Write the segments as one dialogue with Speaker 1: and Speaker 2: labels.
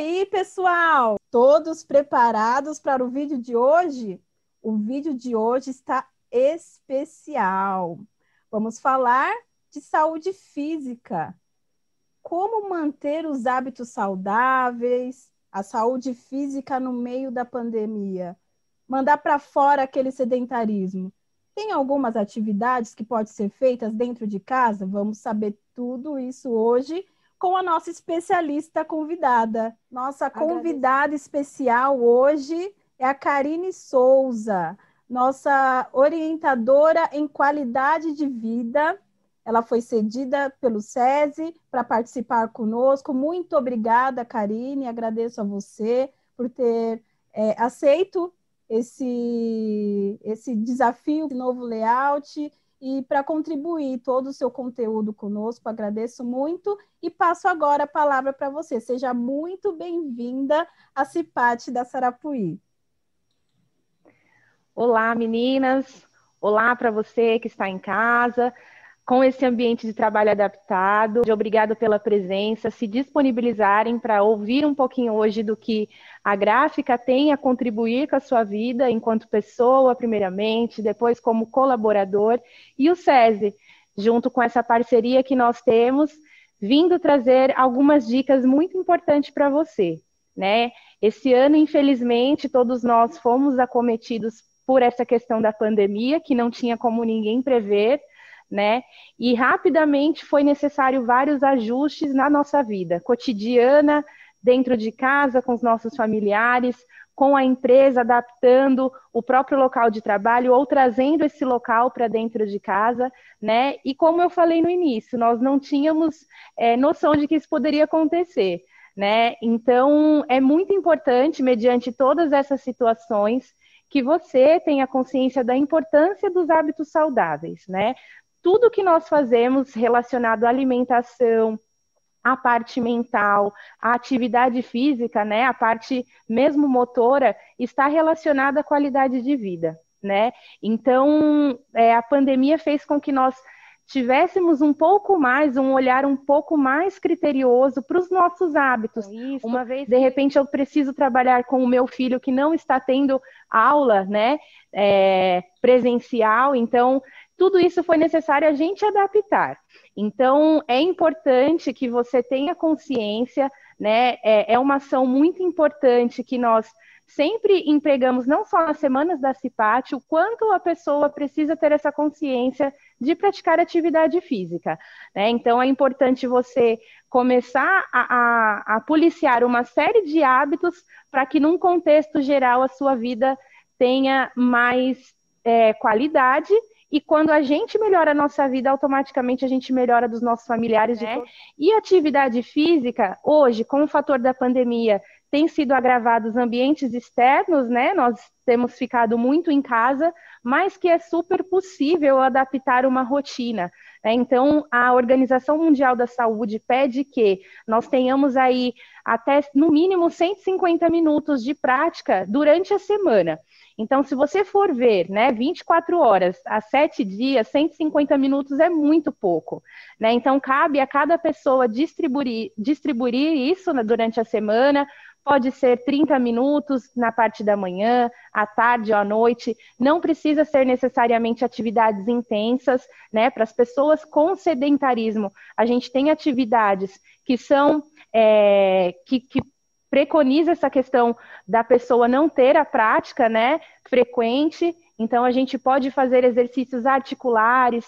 Speaker 1: aí, pessoal? Todos preparados para o vídeo de hoje? O vídeo de hoje está especial. Vamos falar de saúde física. Como manter os hábitos saudáveis, a saúde física no meio da pandemia. Mandar para fora aquele sedentarismo. Tem algumas atividades que podem ser feitas dentro de casa? Vamos saber tudo isso hoje com a nossa especialista convidada. Nossa convidada especial hoje é a Karine Souza, nossa orientadora em qualidade de vida. Ela foi cedida pelo SESI para participar conosco. Muito obrigada, Karine. Agradeço a você por ter aceito esse desafio, esse novo layout, e para contribuir todo o seu conteúdo conosco. Agradeço muito e passo agora a palavra para você. Seja muito bem-vinda a Cipate da Sarapuí.
Speaker 2: Olá, meninas. Olá para você que está em casa, com esse ambiente de trabalho adaptado. Obrigada pela presença, se disponibilizarem para ouvir um pouquinho hoje do que a gráfica tem a contribuir com a sua vida enquanto pessoa, primeiramente, depois como colaborador, e o SESI, junto com essa parceria que nós temos, vindo trazer algumas dicas muito importantes para você, né? Esse ano, infelizmente, todos nós fomos acometidos por essa questão da pandemia, que não tinha como ninguém prever, né? E rapidamente foi necessário vários ajustes na nossa vida cotidiana, dentro de casa, com os nossos familiares, com a empresa adaptando o próprio local de trabalho ou trazendo esse local para dentro de casa, né? E como eu falei no início, nós não tínhamos noção de que isso poderia acontecer, né? Então, é muito importante, mediante todas essas situações, que você tenha consciência da importância dos hábitos saudáveis, né? Tudo que nós fazemos relacionado à alimentação, à parte mental, à atividade física, né, a parte mesmo motora, está relacionada à qualidade de vida, né? Então, a pandemia fez com que nós tivéssemos um pouco mais, um olhar um pouco mais criterioso para os nossos hábitos. Uma vez, de repente, eu preciso trabalhar com o meu filho que não está tendo aula, né, presencial, então tudo isso foi necessário a gente adaptar. Então, é importante que você tenha consciência, né? É uma ação muito importante que nós sempre empregamos, não só nas semanas da Cipate, o quanto a pessoa precisa ter essa consciência de praticar atividade física, né? Então, é importante você começar a policiar uma série de hábitos para que, num contexto geral, a sua vida tenha mais qualidade. E quando a gente melhora a nossa vida, automaticamente a gente melhora dos nossos familiares, né? E atividade física, hoje, com o fator da pandemia, tem sido agravado os ambientes externos, né? Nós temos ficado muito em casa, mas que é super possível adaptar uma rotina, né? Então, a Organização Mundial da Saúde pede que nós tenhamos aí até, no mínimo, 150 minutos de prática durante a semana. Então, se você for ver, né, 24 horas a 7 dias, 150 minutos é muito pouco, né? Então, cabe a cada pessoa distribuir isso, né, durante a semana. Pode ser 30 minutos na parte da manhã, à tarde ou à noite. Não precisa ser necessariamente atividades intensas, né? Para as pessoas com sedentarismo, a gente tem atividades que são que preconiza essa questão da pessoa não ter a prática, né, frequente. Então, a gente pode fazer exercícios articulares,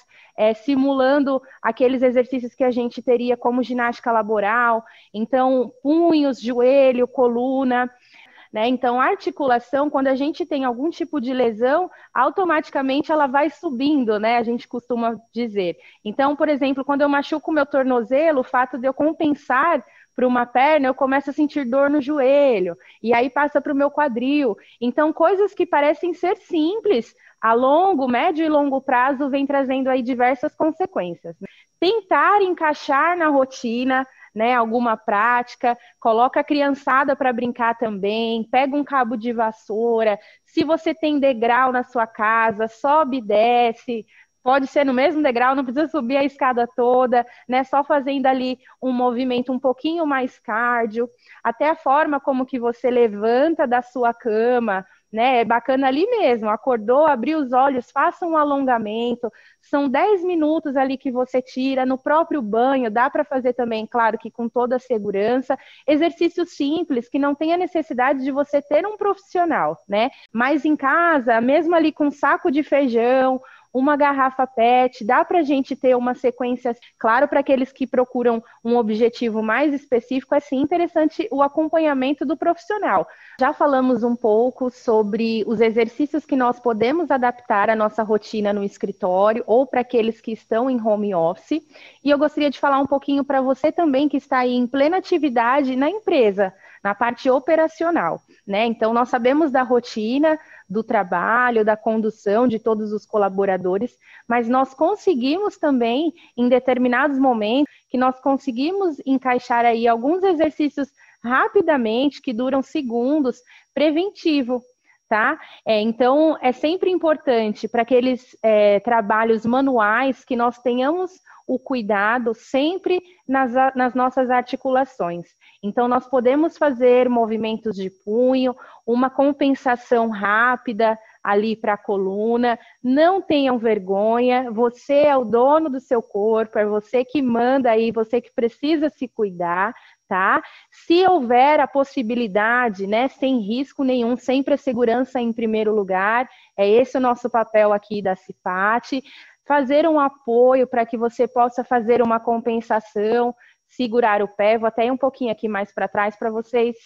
Speaker 2: simulando aqueles exercícios que a gente teria como ginástica laboral. Então, punhos, joelho, coluna, né? Então, a articulação, quando a gente tem algum tipo de lesão, automaticamente ela vai subindo, né? A gente costuma dizer. Então, por exemplo, quando eu machuco o meu tornozelo, o fato de eu compensar para uma perna, eu começo a sentir dor no joelho, e aí passa para o meu quadril. Então, coisas que parecem ser simples, a longo, médio e longo prazo, vem trazendo aí diversas consequências. Tentar encaixar na rotina, né, alguma prática, coloca a criançada para brincar também, pega um cabo de vassoura, se você tem degrau na sua casa, sobe e desce, Pode ser no mesmo degrau, não precisa subir a escada toda, né? Só fazendo ali um movimento um pouquinho mais cardio, até a forma como que você levanta da sua cama, né? É bacana ali mesmo, acordou, abriu os olhos, faça um alongamento, são 10 minutos ali que você tira, no próprio banho, dá para fazer também, claro que com toda a segurança, exercícios simples, que não tem a necessidade de você ter um profissional, né? Mas em casa, mesmo ali com um saco de feijão, uma garrafa PET, dá para a gente ter uma sequência, claro, para aqueles que procuram um objetivo mais específico, é sim interessante o acompanhamento do profissional. Já falamos um pouco sobre os exercícios que nós podemos adaptar à nossa rotina no escritório ou para aqueles que estão em home office, e eu gostaria de falar um pouquinho para você também que está aí em plena atividade na empresa, na parte operacional, né? Então, nós sabemos da rotina, do trabalho, da condução de todos os colaboradores, mas nós conseguimos também, em determinados momentos, que nós conseguimos encaixar aí alguns exercícios rapidamente, que duram segundos, preventivo, tá? Então, é sempre importante para aqueles trabalhos manuais que nós tenhamos o cuidado sempre nas nossas articulações. Então, nós podemos fazer movimentos de punho, uma compensação rápida ali para a coluna. Não tenham vergonha, você é o dono do seu corpo, é você que manda aí, você que precisa se cuidar, tá? Se houver a possibilidade, né, sem risco nenhum, sempre a segurança em primeiro lugar, é esse o nosso papel aqui da CIPAT, fazer um apoio para que você possa fazer uma compensação, segurar o pé, vou até ir um pouquinho aqui mais para trás para vocês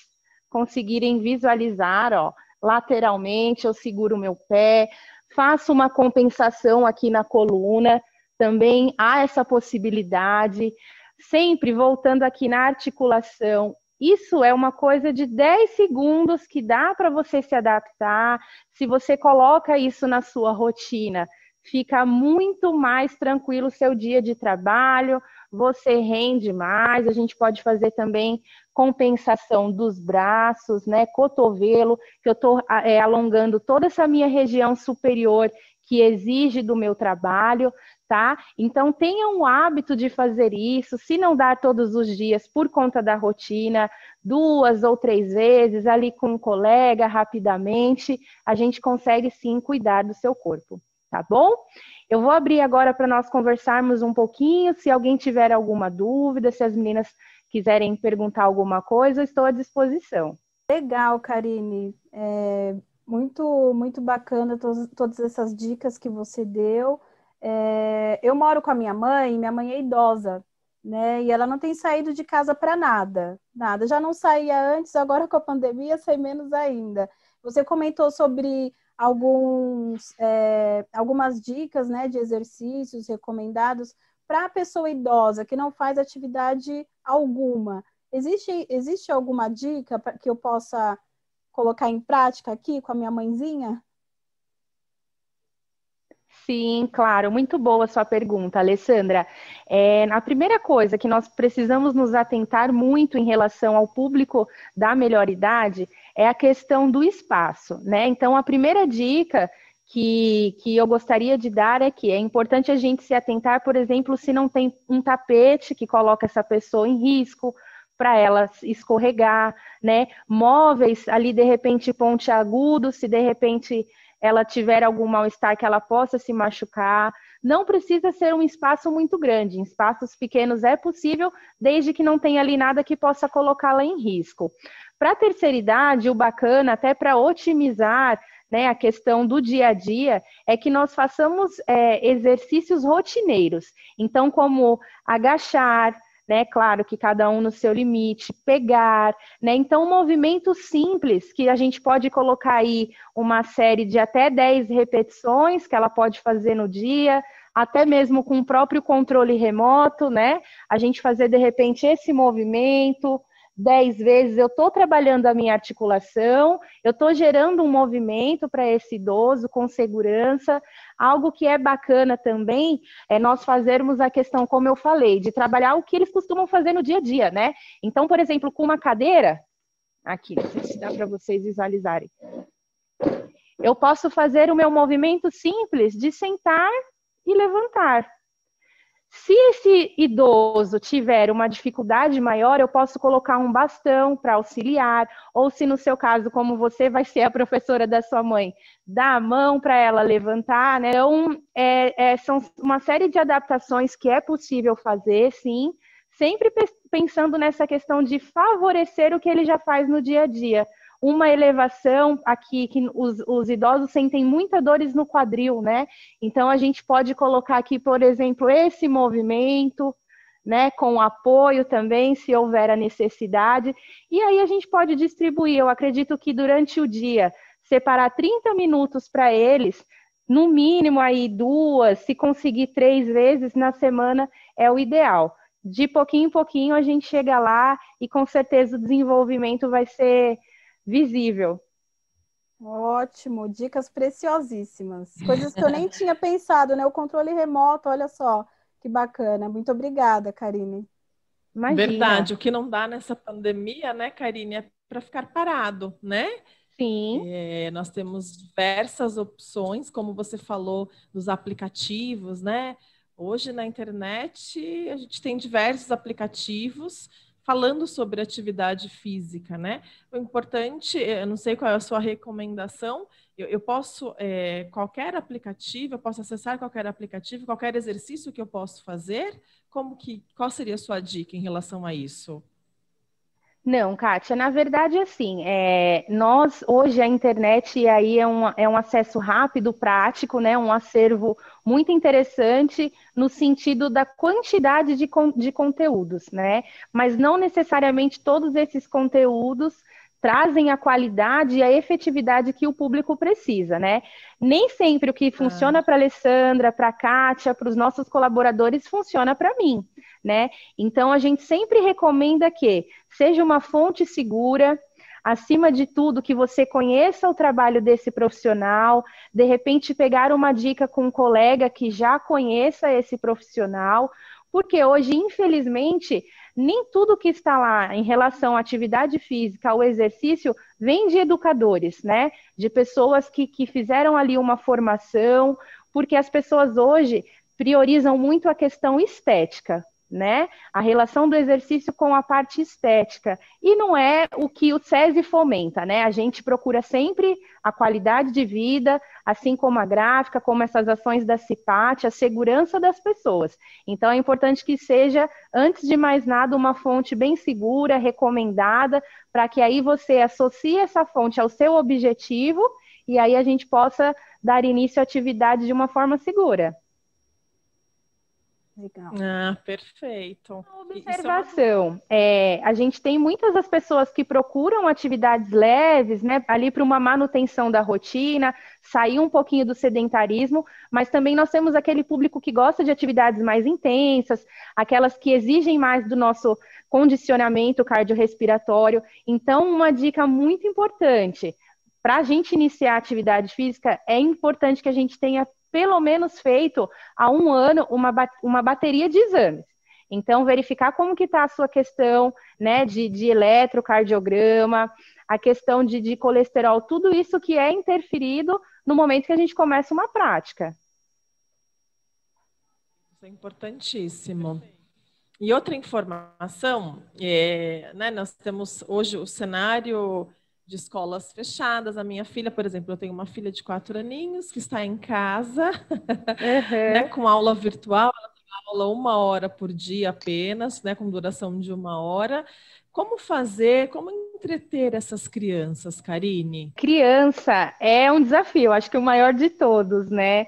Speaker 2: conseguirem visualizar, ó, lateralmente eu seguro o meu pé, faço uma compensação aqui na coluna, também há essa possibilidade, sempre voltando aqui na articulação. Isso é uma coisa de 10 segundos que dá para você se adaptar, se você coloca isso na sua rotina, fica muito mais tranquilo o seu dia de trabalho, você rende mais, a gente pode fazer também compensação dos braços, né, cotovelo, que eu estou alongando toda essa minha região superior que exige do meu trabalho, tá? Então, tenham o hábito de fazer isso, se não dar todos os dias por conta da rotina, 2 ou 3 vezes, ali com um colega, rapidamente, a gente consegue sim cuidar do seu corpo. Tá bom? Eu vou abrir agora para nós conversarmos um pouquinho. Se alguém tiver alguma dúvida, se as meninas quiserem perguntar alguma coisa, eu estou à disposição.
Speaker 1: Legal, Karine. Muito bacana todas essas dicas que você deu. Eu moro com a minha mãe é idosa, né? E ela não tem saído de casa para nada. Nada. Já não saía antes, agora com a pandemia sai menos ainda. Você comentou sobre algumas dicas, né, de exercícios recomendados para a pessoa idosa que não faz atividade alguma. Existe alguma dica que eu possa colocar em prática aqui com a minha mãezinha?
Speaker 2: Sim, claro, muito boa a sua pergunta, Alessandra. A primeira coisa que nós precisamos nos atentar muito em relação ao público da melhor idade é a questão do espaço, né? Então, a primeira dica que eu gostaria de dar é que é importante a gente se atentar, por exemplo, se não tem um tapete que coloca essa pessoa em risco, para ela escorregar, né? Móveis ali, de repente, pontiagudos, se de repente ela tiver algum mal-estar que ela possa se machucar. Não precisa ser um espaço muito grande. Em espaços pequenos é possível, desde que não tenha ali nada que possa colocá-la em risco. Para a terceira idade, o bacana, até para otimizar, né, a questão do dia a dia, é que nós façamos exercícios rotineiros. Então, como agachar, né? Claro que cada um no seu limite, pegar, né? Então, um movimento simples, que a gente pode colocar aí uma série de até 10 repetições que ela pode fazer no dia, até mesmo com o próprio controle remoto, né? A gente fazer, de repente, esse movimento 10 vezes, eu estou trabalhando a minha articulação, eu estou gerando um movimento para esse idoso com segurança. Algo que é bacana também é nós fazermos a questão, como eu falei, de trabalhar o que eles costumam fazer no dia a dia, né? Então, por exemplo, com uma cadeira, aqui, não sei se dá para vocês visualizarem, eu posso fazer o meu movimento simples de sentar e levantar. Se esse idoso tiver uma dificuldade maior, eu posso colocar um bastão para auxiliar, ou se no seu caso, como você vai ser a professora da sua mãe, dá a mão para ela levantar, né? Então, são uma série de adaptações que é possível fazer, sim, sempre pensando nessa questão de favorecer o que ele já faz no dia a dia. Uma elevação aqui, que os idosos sentem muitas dores no quadril, né? Então, a gente pode colocar aqui, por exemplo, esse movimento, né? Com apoio também, se houver a necessidade. E aí a gente pode distribuir. Eu acredito que durante o dia, separar 30 minutos para eles, no mínimo aí 2, se conseguir 3 vezes na semana, é o ideal. De pouquinho em pouquinho a gente chega lá e com certeza o desenvolvimento vai ser visível.
Speaker 1: Ótimo, dicas preciosíssimas. Coisas que eu nem tinha pensado, né? O controle remoto, olha só, que bacana. Muito obrigada, Karine.
Speaker 2: Imagina.
Speaker 3: Verdade, o que não dá nessa pandemia, né, Karine, é para ficar parado, né?
Speaker 2: Sim.
Speaker 3: Nós temos diversas opções, como você falou, dos aplicativos, né? Hoje na internet a gente tem diversos aplicativos falando sobre atividade física, né? O importante, eu não sei qual é a sua recomendação, eu posso, qualquer aplicativo, eu posso acessar qualquer aplicativo, qualquer exercício que eu posso fazer, qual seria a sua dica em relação a isso?
Speaker 2: Não, Kátia, na verdade, assim, nós, hoje, a internet e aí é um acesso rápido, prático, né, um acervo muito interessante no sentido da quantidade de conteúdos, né, mas não necessariamente todos esses conteúdos trazem a qualidade e a efetividade que o público precisa, né? Nem sempre o que funciona para a Alessandra, para a Kátia, para os nossos colaboradores, funciona para mim, né? Então, a gente sempre recomenda que seja uma fonte segura, acima de tudo, que você conheça o trabalho desse profissional, de repente pegar uma dica com um colega que já conheça esse profissional, porque hoje, infelizmente, nem tudo que está lá em relação à atividade física, ao exercício, vem de educadores, né? De pessoas que fizeram ali uma formação, porque as pessoas hoje priorizam muito a questão estética, né? A relação do exercício com a parte estética. E não é o que o SESI fomenta, né? A gente procura sempre a qualidade de vida, assim como a gráfica, como essas ações da CIPAT, a segurança das pessoas. Então, é importante que seja, antes de mais nada, uma fonte bem segura, recomendada, para que aí você associe essa fonte ao seu objetivo e aí a gente possa dar início à atividade de uma forma segura.
Speaker 1: Legal.
Speaker 3: Ah, perfeito.
Speaker 2: Observação. A gente tem muitas das pessoas que procuram atividades leves, né, ali para uma manutenção da rotina, sair um pouquinho do sedentarismo, mas também nós temos aquele público que gosta de atividades mais intensas, aquelas que exigem mais do nosso condicionamento cardiorrespiratório. Então, uma dica muito importante, para a gente iniciar a atividade física, é importante que a gente tenha pelo menos feito há um ano uma bateria de exames. Então, verificar como que está a sua questão, né, de eletrocardiograma, a questão de colesterol, tudo isso que é interferido no momento que a gente começa uma prática.
Speaker 3: Isso é importantíssimo. E outra informação, né, nós temos hoje o cenário de escolas fechadas. A minha filha, por exemplo, eu tenho uma filha de 4 aninhos que está em casa, né, com aula virtual. Ela tem aula 1 hora por dia apenas, né, com duração de 1 hora. Como entreter essas crianças, Karine?
Speaker 2: Criança é um desafio, acho que o maior de todos, né?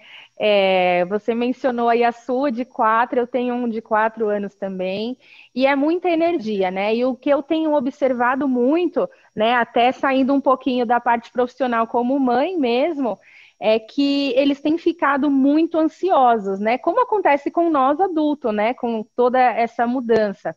Speaker 2: Você mencionou aí a sua de 4, eu tenho um de 4 anos também, e é muita energia, né? E o que eu tenho observado muito, né, até saindo um pouquinho da parte profissional como mãe mesmo, é que eles têm ficado muito ansiosos, né? Como acontece com nós adultos, né? Com toda essa mudança.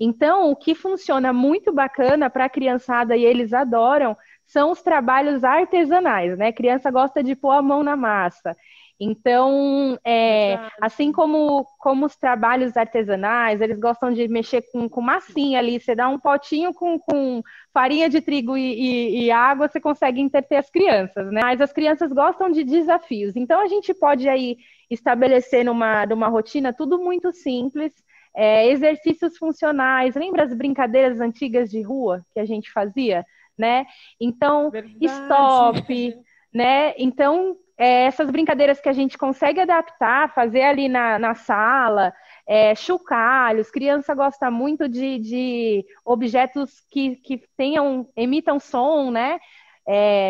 Speaker 2: Então, o que funciona muito bacana para a criançada e eles adoram são os trabalhos artesanais, né? A criança gosta de pôr a mão na massa. Então,
Speaker 3: Verdade.
Speaker 2: assim como os trabalhos artesanais, eles gostam de mexer com massinha ali, você dá um potinho com farinha de trigo e água, você consegue entreter as crianças, né? Mas as crianças gostam de desafios. Então, a gente pode aí estabelecer numa rotina tudo muito simples, exercícios funcionais. Lembra as brincadeiras antigas de rua que a gente fazia, né? Então,
Speaker 3: Verdade.
Speaker 2: stop, né? Então, essas brincadeiras que a gente consegue adaptar, fazer ali na sala, chocalhos, criança gosta muito de objetos que emitam som, né?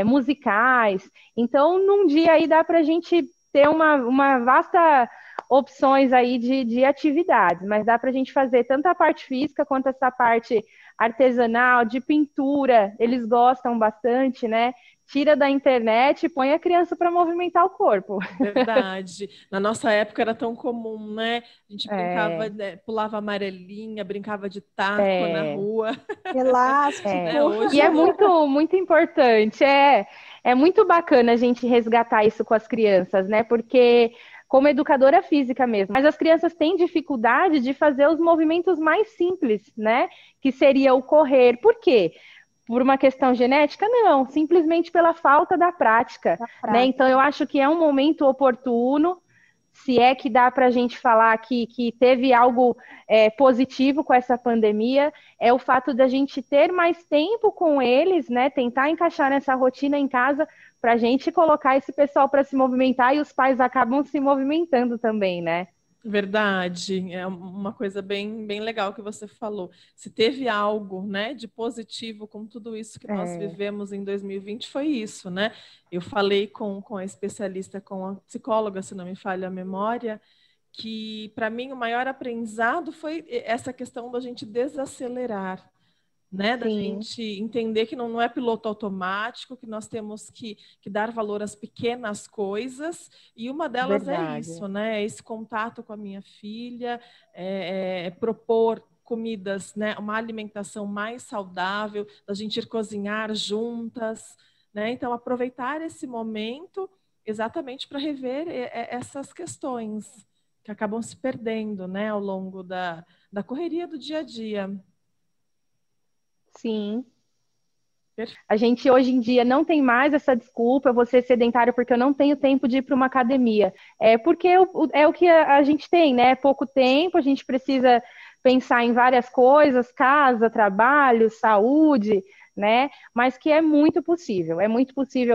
Speaker 2: Musicais. Então, num dia aí dá para a gente ter uma vasta opções aí de atividades, mas dá para a gente fazer tanto a parte física quanto essa parte artesanal, de pintura, eles gostam bastante, né? Tira da internet e põe a criança para movimentar o corpo.
Speaker 3: Verdade. Na nossa época era tão comum, né? A gente brincava, pulava amarelinha, brincava de taco na rua.
Speaker 1: Elástico.
Speaker 3: Hoje
Speaker 2: E é muito, muito importante. É muito bacana a gente resgatar isso com as crianças, né? Porque como educadora física mesmo, mas as crianças têm dificuldade de fazer os movimentos mais simples, né? Que seria o correr. Por quê? Por uma questão genética? Não, simplesmente pela falta da prática, né? Então, eu acho que é um momento oportuno, se é que dá para a gente falar que teve algo positivo com essa pandemia, é o fato da gente ter mais tempo com eles, né? Tentar encaixar nessa rotina em casa para a gente colocar esse pessoal para se movimentar e os pais acabam se movimentando também, né?
Speaker 3: Verdade, é uma coisa bem, bem legal que você falou. Se teve algo, né, de positivo com tudo isso que nós vivemos em 2020, foi isso, né? Eu falei com a especialista, com a psicóloga, se não me falha a memória, que para mim o maior aprendizado foi essa questão da gente desacelerar, né? Da gente entender que não é piloto automático, que nós temos que dar valor às pequenas coisas, e uma delas é isso, né? Esse contato com a minha filha, propor comidas, né? Uma alimentação mais saudável, da gente ir cozinhar juntas, né? Então, aproveitar esse momento exatamente para rever essas questões que acabam se perdendo, né? Ao longo da correria do dia a dia.
Speaker 2: Sim. A gente hoje em dia não tem mais essa desculpa, eu vou ser sedentário porque eu não tenho tempo de ir para uma academia. Porque é o que a gente tem, né? Pouco tempo, a gente precisa pensar em várias coisas, casa, trabalho, saúde, né? Mas que é muito possível,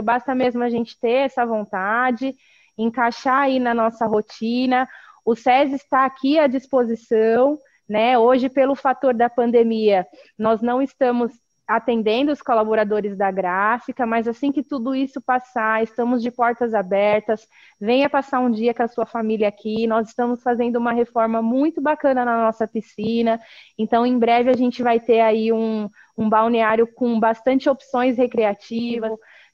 Speaker 2: basta mesmo a gente ter essa vontade, encaixar aí na nossa rotina. O SESI está aqui à disposição, né? Hoje, pelo fator da pandemia, nós não estamos atendendo os colaboradores da gráfica, mas assim que tudo isso passar, estamos de portas abertas, venha passar um dia com a sua família aqui, nós estamos fazendo uma reforma muito bacana na nossa piscina, então em breve a gente vai ter aí um balneário com bastante opções recreativas,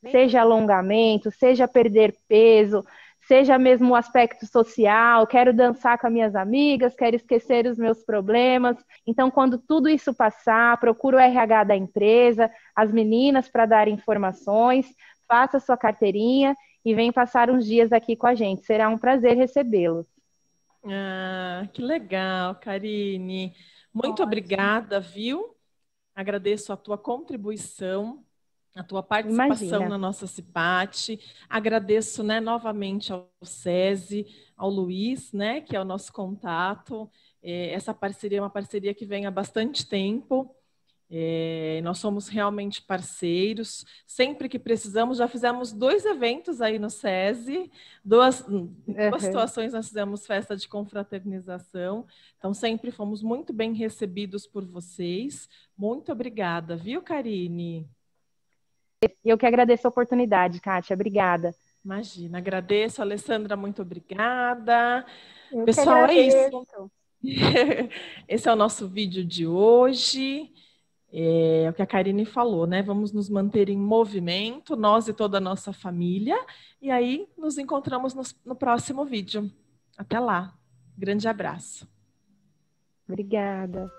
Speaker 2: seja alongamento, seja perder peso, seja mesmo o aspecto social, quero dançar com as minhas amigas, quero esquecer os meus problemas. Então, quando tudo isso passar, procura o RH da empresa, as meninas para dar informações, faça a sua carteirinha e vem passar uns dias aqui com a gente. Será um prazer recebê-los.
Speaker 3: Ah, que legal, Karine. Muito obrigada, viu? Agradeço a tua contribuição, a tua participação na nossa CIPAT. Agradeço, né, novamente ao SESI, ao Luiz, né, que é o nosso contato. Essa parceria é uma parceria que vem há bastante tempo. Nós somos realmente parceiros. Sempre que precisamos, já fizemos 2 eventos aí no SESI, duas situações nós fizemos festa de confraternização. Então, sempre fomos muito bem recebidos por vocês. Muito obrigada, viu, Karine?
Speaker 2: Eu que agradeço a oportunidade, Kátia. Obrigada.
Speaker 3: Imagina, agradeço. Alessandra, muito obrigada.
Speaker 1: Eu
Speaker 3: Pessoal, é isso. Esse é o nosso vídeo de hoje. É o que a Karine falou, né? Vamos nos manter em movimento, nós e toda a nossa família. E aí, nos encontramos no próximo vídeo. Até lá. Grande abraço.
Speaker 2: Obrigada.